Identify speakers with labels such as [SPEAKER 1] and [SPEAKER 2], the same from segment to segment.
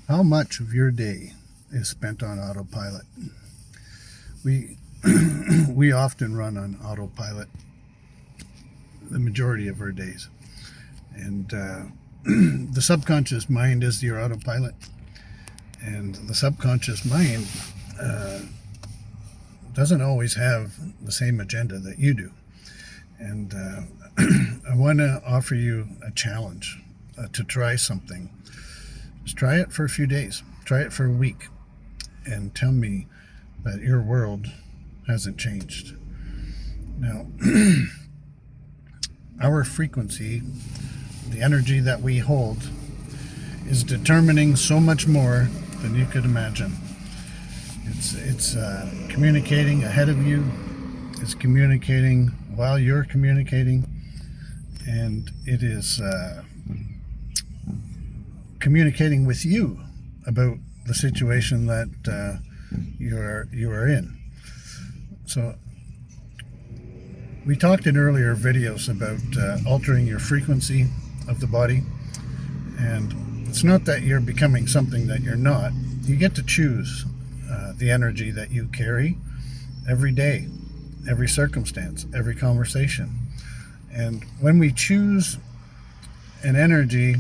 [SPEAKER 1] How much of your day is spent on autopilot? We we often run on autopilot the majority of our days, and the subconscious mind is your autopilot, and the subconscious mind doesn't always have the same agenda that you do. And I want to offer you a challenge to try something. Just try it for a few days. Try it for a week and tell me that your world hasn't changed. Now, our frequency, the energy that we hold, is determining so much more than you could imagine. It's communicating ahead of you. It's communicating while you're communicating, and it is communicating with you about the situation that you are in. So we talked in earlier videos about altering your frequency of the body, and it's not that you're becoming something that you're not. You get to choose the energy that you carry every day, every circumstance, every conversation. And when we choose an energy,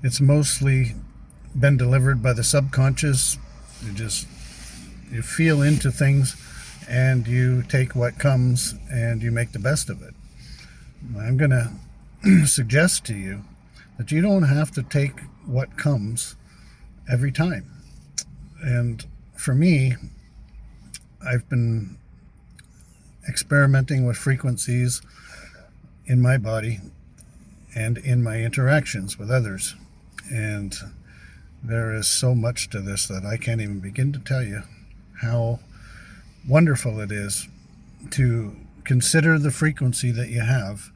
[SPEAKER 1] it's mostly been delivered by the subconscious. You feel into things and you take what comes and you make the best of it. I'm going to suggest to you that you don't have to take what comes every time. And for me, I've been experimenting with frequencies in my body and in my interactions with others. And there is so much to this that I can't even begin to tell you how wonderful it is to consider the frequency that you have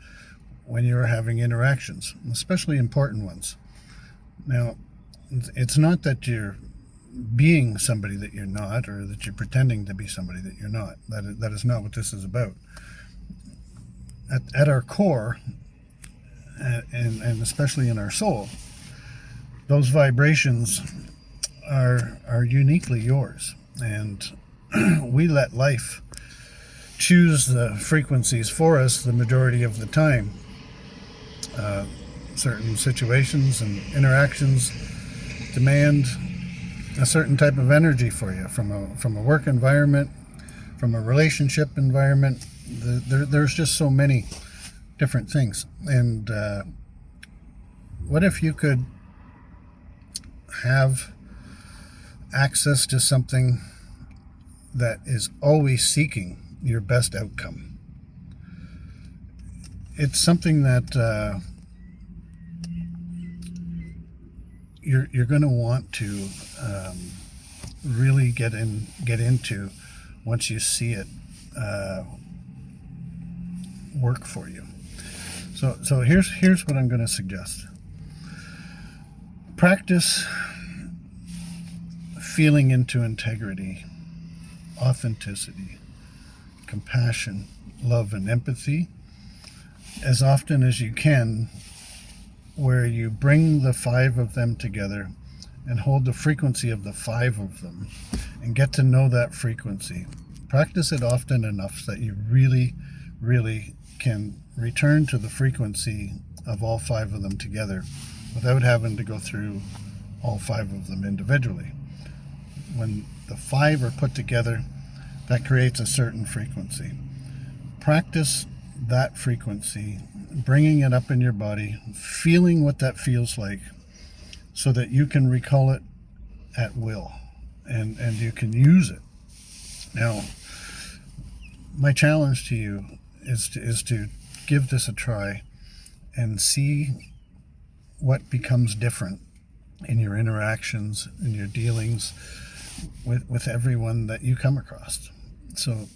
[SPEAKER 1] when you're having interactions, especially important ones. Now, it's not that you're being somebody that you're not, or that you're pretending to be somebody that you're not. That is not what this is about. At our core, and especially in our soul, those vibrations are uniquely yours, and we let life choose the frequencies for us the majority of the time. Certain situations and interactions demand a certain type of energy for you, from a work environment, from a relationship environment. There's just so many different things. And what if you could have access to something that is always seeking your best outcome? It's something that you're going to want to really get into once you see it work for you. So here's what I'm going to suggest. Practice feeling into integrity, authenticity, compassion, love, and empathy as often as you can, where you bring the 5 of them together and hold the frequency of the 5 of them and get to know that frequency. Practice it often enough that you really, really can return to the frequency of all 5 of them together without having to go through all 5 of them individually. When the 5 are put together, that creates a certain frequency. Practice that frequency, bringing it up in your body, feeling what that feels like, so that you can recall it at will and you can use it. Now, my challenge to you is to give this a try and see what becomes different in your interactions, in your dealings with everyone that you come across. So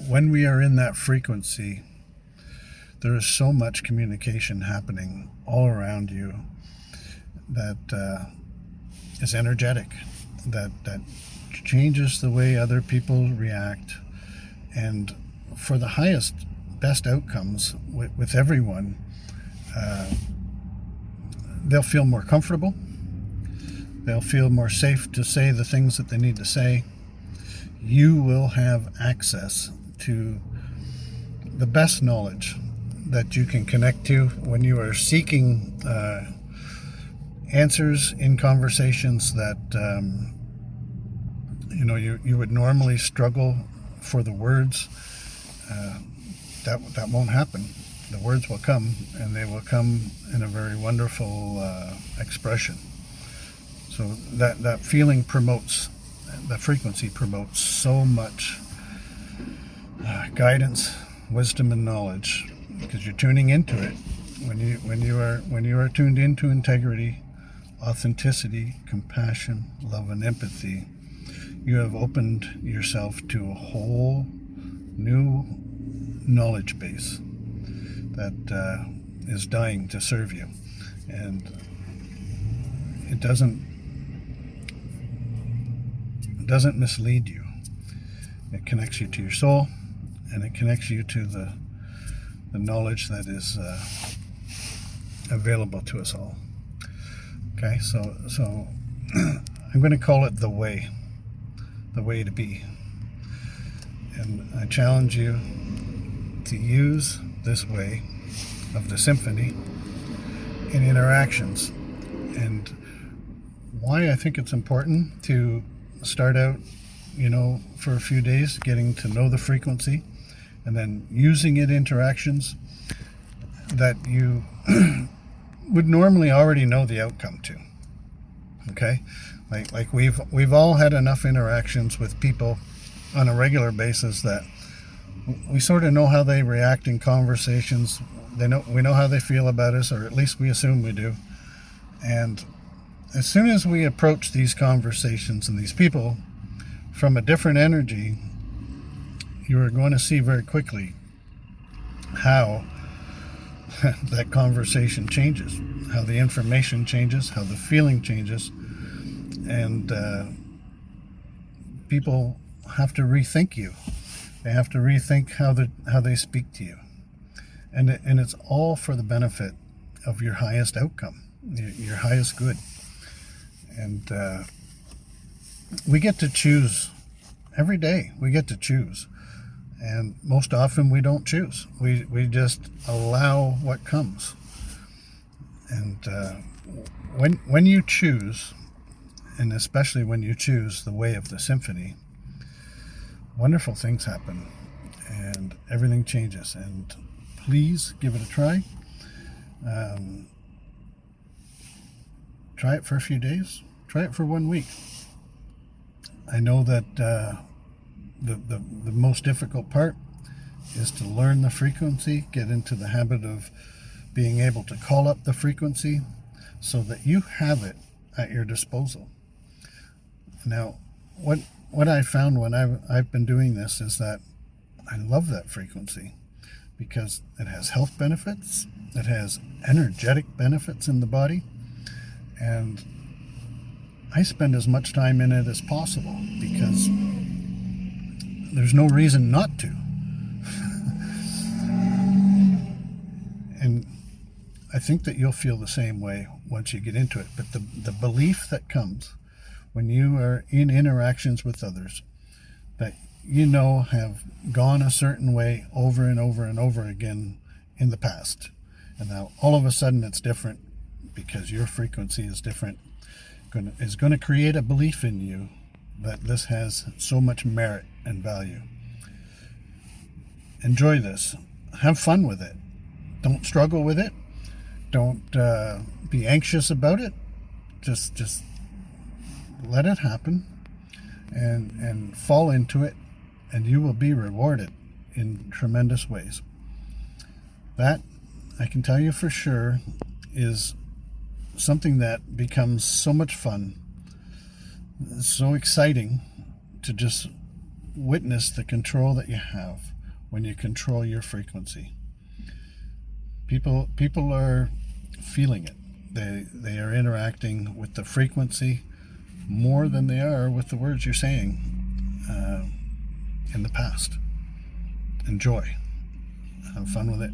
[SPEAKER 1] when we are in that frequency, there is so much communication happening all around you that is energetic, that changes the way other people react. And for the highest, best outcomes with everyone, they'll feel more comfortable. They'll feel more safe to say the things that they need to say. You will have access to the best knowledge that you can connect to when you are seeking answers in conversations that you would normally struggle for the words. That won't happen. The words will come, and they will come in a very wonderful expression. So that feeling promotes, the frequency promotes so much guidance, wisdom, and knowledge, because you're tuning into it. When you are tuned into integrity, authenticity, compassion, love, and empathy, you have opened yourself to a whole new knowledge base that is dying to serve you, and it doesn't mislead you. It connects you to your soul, and it connects you to the knowledge that is available to us all. Okay, so I'm going to call it the way to be. And I challenge you to use this way of the symphony in interactions. And why I think it's important to start out, for a few days, getting to know the frequency, and then using it in interactions that you would normally already know the outcome to. Okay, like we've all had enough interactions with people on a regular basis that we sort of know how they react in conversations. We know how they feel about us, or at least we assume we do. And as soon as we approach these conversations and these people from a different energy, you are going to see very quickly how that conversation changes, how the information changes, how the feeling changes, and people have to rethink you. They have to rethink how they speak to you, and it's all for the benefit of your highest outcome, your highest good. And we get to choose every day. We get to choose. And most often we don't choose. We just allow what comes. And when you choose, and especially when you choose the way of the symphony, wonderful things happen and everything changes. And please give it a try. Try it for a few days. Try it for 1 week. I know that the most difficult part is to learn the frequency, get into the habit of being able to call up the frequency so that you have it at your disposal. Now, what I found when I've been doing this is that I love that frequency because it has health benefits, it has energetic benefits in the body, and I spend as much time in it as possible because there's no reason not to. And I think that you'll feel the same way once you get into it. But the belief that comes when you are in interactions with others that have gone a certain way over and over and over again in the past, and now all of a sudden it's different because your frequency is different, is going to create a belief in you that this has so much merit and value. Enjoy this. Have fun with it. Don't struggle with it. Don't be anxious about it. Just let it happen and fall into it, and you will be rewarded in tremendous ways. That, I can tell you for sure, is something that becomes so much fun, so exciting to just witness the control that you have when you control your frequency. People are feeling it. They are interacting with the frequency more than they are with the words you're saying in the past. Enjoy. Have fun with it.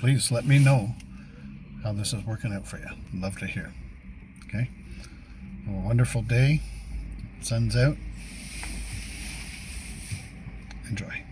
[SPEAKER 1] Please let me know how this is working out for you. I'd love to hear. Okay? Have a wonderful day. Sun's out. Enjoy.